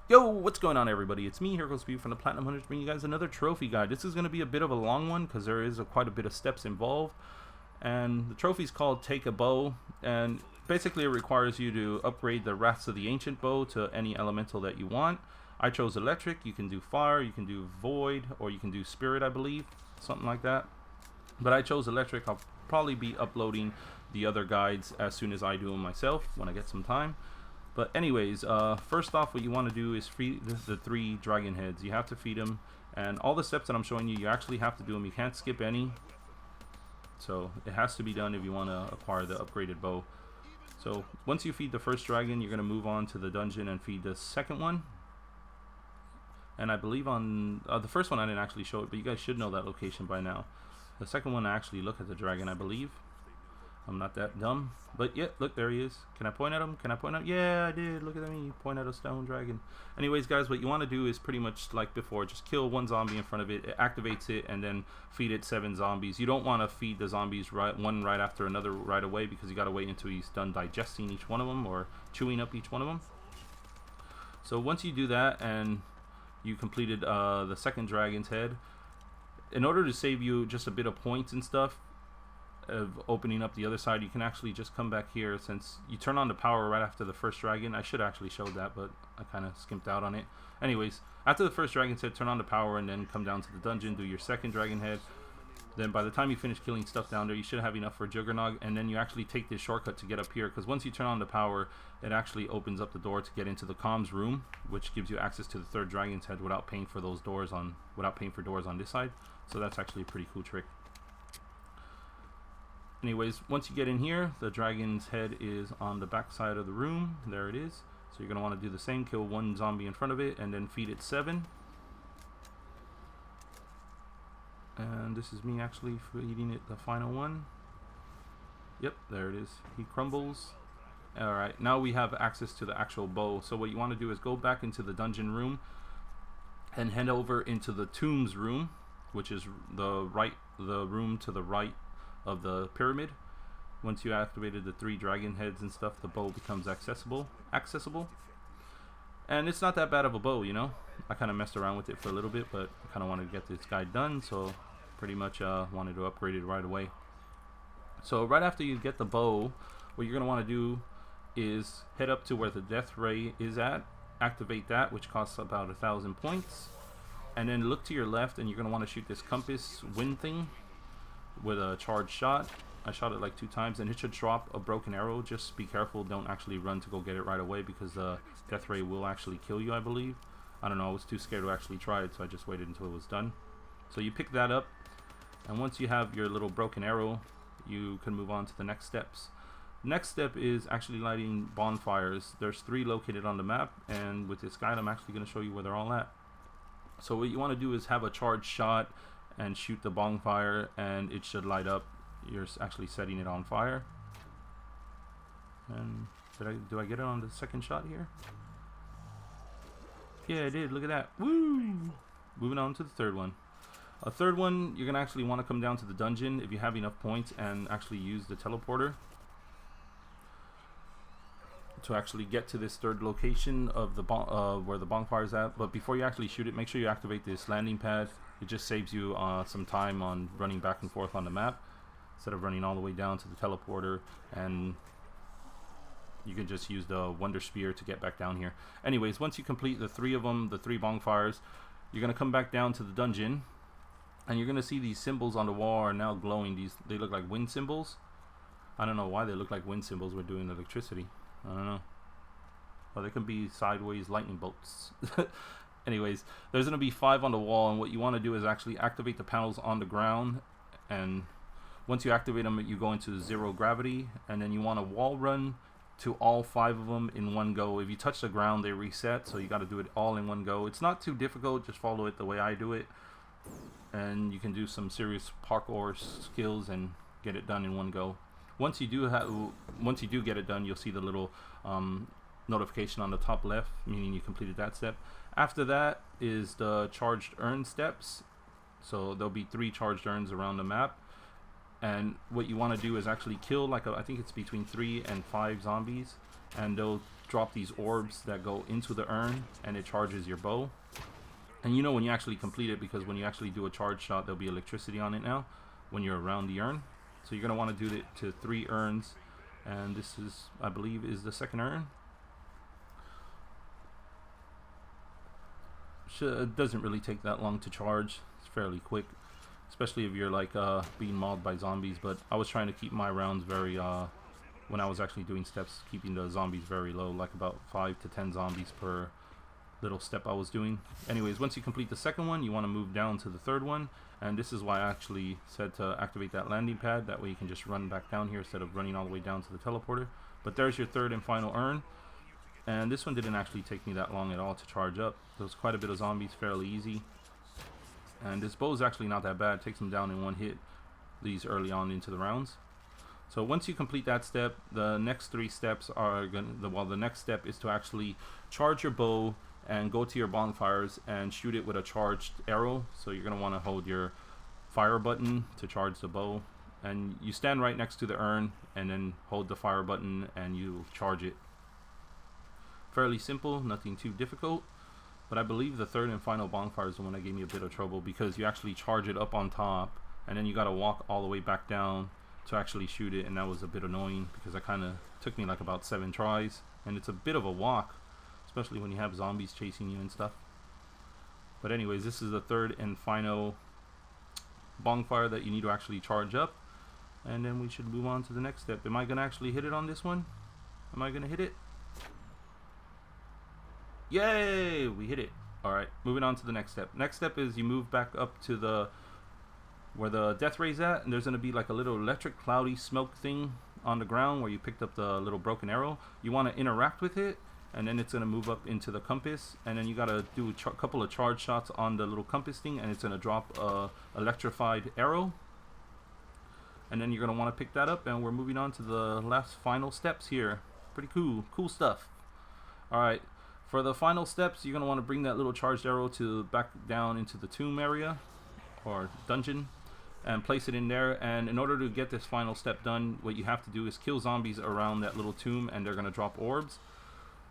Yo, what's going on, everybody? It's me, HeroesSpeed from the Platinum Hunterz, bringing you guys another trophy guide. This is going to be a bit of a long one because there is quite a bit of steps involved. And the trophy is called Take a Bow, and basically it requires you to upgrade the Wraths of the Ancient Bow to any elemental that you want. I chose electric. You can do fire, you can do void, or you can do spirit, I believe, something like that. But I chose electric. I'll probably be uploading the other guides as soon as I do them myself when I get some time. But anyways, first off, what you want to do is feed the 3 dragon heads. You have to feed them, and all the steps that I'm showing you, you actually have to do them. You can't skip any. So it has to be done if you want to acquire the upgraded bow. So once you feed the first dragon, you're going to move on to the dungeon and feed the second one. And I believe on the first one I didn't actually show it, but you guys should know that location by now. The second one I actually look at the dragon, I believe. I'm not that dumb, but yeah, look, there he is. Can I point at him? Can I point at? Yeah, I did. Look at me, point at a stone dragon. Anyways, guys, what you want to do is pretty much like before, just kill 1 zombie in front of it. It activates it, and then feed it 7 zombies. You don't want to feed the zombies one right after another right away, because you got to wait until he's done digesting each one of them or chewing up each one of them. So once you do that and you completed the second dragon's head, in order to save you just a bit of points and stuff of opening up the other side, you can actually just come back here. Since you turn on the power right after the first dragon, I should actually show that, but I kind of skimped out on it. Anyways, after the first dragon's head, turn on the power and then come down to the dungeon, do your second dragon head. Then by the time you finish killing stuff down there, you should have enough for Juggernog, and then you actually take this shortcut to get up here, because once you turn on the power, it actually opens up the door to get into the comms room, which gives you access to the third dragon's head without paying for those doors on doors on this side. So that's actually a pretty cool trick. Anyways, once you get in here, the dragon's head is on the back side of the room. There it is. So you're going to want to do the same, kill 1 zombie in front of it, and then feed it 7. And this is me actually feeding it the final one. Yep, there it is. He crumbles. Alright, now we have access to the actual bow. So what you want to do is go back into the dungeon room and head over into the tombs room, which is the room to the right of the pyramid. Once you activated the 3 dragon heads and stuff, the bow becomes accessible. And it's not that bad of a bow, you know. I kind of messed around with it for a little bit, but I kind of wanted to get this guy done, so pretty much wanted to upgrade it right away. So right after you get the bow, what you're going to want to do is head up to where the death ray is at, activate that, which costs about 1,000 points, and then look to your left, and you're going to want to shoot this compass wind thing with a charged shot. I shot it like 2 times, and it should drop a broken arrow. Just be careful, don't actually run to go get it right away, because the death ray will actually kill you, I believe. I don't know, I was too scared to actually try it, so I just waited until it was done. So you pick that up, and once you have your little broken arrow, you can move on to the next steps. Next step is actually lighting bonfires. There's 3 located on the map, and with this guide I'm actually going to show you where they're all at. So what you want to do is have a charged shot and shoot the bonfire, and it should light up. You're actually setting it on fire. And do I get it on the second shot here? Yeah, I did. Look at that. Woo! Moving on to the third one. A third one, you're gonna actually want to come down to the dungeon if you have enough points and actually use the teleporter to actually get to this third location of the where the bonfire is at. But before you actually shoot it, make sure you activate this landing pad. It just saves you some time on running back and forth on the map instead of running all the way down to the teleporter, and you can just use the Wonder Spear to get back down here. Anyways, once you complete the 3 of them, the 3 bonfires, you're going to come back down to the dungeon, and you're going to see these symbols on the wall are now glowing. They look like wind symbols. I don't know why they look like wind symbols. We're doing electricity. I don't know. Well, they can be sideways lightning bolts. Anyways, there's going to be 5 on the wall, and what you want to do is actually activate the panels on the ground, and once you activate them, you go into 0 gravity, and then you want to wall run to all 5 of them in one go. If you touch the ground, they reset, so you got to do it all in one go. It's not too difficult, just follow it the way I do it, and you can do some serious parkour skills and get it done in one go. Once you do get it done, you'll see the little notification on the top left, meaning you completed that step. After that is the charged urn steps. So there'll be 3 charged urns around the map, and what you want to do is actually kill I think it's between 3 and 5 zombies, and they'll drop these orbs that go into the urn, and it charges your bow. And you know when you actually complete it, because when you actually do a charge shot, there'll be electricity on it now when you're around the urn. So you're going to want to do it to 3 urns, and this is, I believe, is the second urn. It doesn't really take that long to charge. It's fairly quick, especially if you're like being mauled by zombies. But I was trying to keep my rounds very when I was actually doing steps, keeping the zombies very low, like about 5 to 10 zombies per little step I was doing. Anyways, once you complete the second one, you want to move down to the third one, and this is why I actually said to activate that landing pad. That way you can just run back down here instead of running all the way down to the teleporter. But there's your third and final urn. And this one didn't actually take me that long at all to charge up. There was quite a bit of zombies, fairly easy. And this bow is actually not that bad. It takes them down in one hit, these early on into the rounds. So once you complete that step, the next 3 steps are the next step is to actually charge your bow and go to your bonfires and shoot it with a charged arrow. So you're going to want to hold your fire button to charge the bow. And you stand right next to the urn and then hold the fire button and you charge it. Fairly simple, nothing too difficult. But I believe the third and final bonfire is the one that gave me a bit of trouble, because you actually charge it up on top and then you got to walk all the way back down to actually shoot it, and that was a bit annoying because that kind of took me like about 7 tries, and it's a bit of a walk, especially when you have zombies chasing you and stuff. But anyways, this is the third and final bonfire that you need to actually charge up, and then we should move on to the next step. Am I going to actually hit it on this one? Am I going to hit it? Yay! We hit it. Alright, moving on to the next step. Next step is you move back up to the where the death ray's at, and there's going to be like a little electric cloudy smoke thing on the ground where you picked up the little broken arrow. You want to interact with it, and then it's going to move up into the compass, and then you got to do a couple of charge shots on the little compass thing, and it's going to drop a electrified arrow. And then you're going to want to pick that up, and we're moving on to the last final steps here. Pretty cool stuff. Alright, for the final steps, you're going to want to bring that little charged arrow to back down into the tomb area or dungeon and place it in there. And in order to get this final step done, what you have to do is kill zombies around that little tomb, and they're going to drop orbs.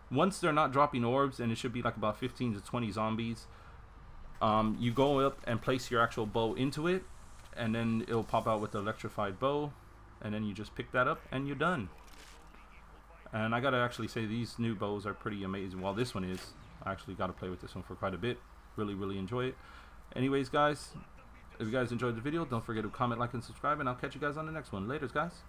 Once they're not dropping orbs, and it should be like about 15 to 20 zombies, you go up and place your actual bow into it, and then it'll pop out with the electrified bow, and then you just pick that up and you're done. And I gotta actually say, these new bows are pretty amazing. Well, this one is. I actually got to play with this one for quite a bit. Really enjoy it. Anyways, guys, if you guys enjoyed the video, don't forget to comment, like, and subscribe, and I'll catch you guys on the next one. Laters, guys.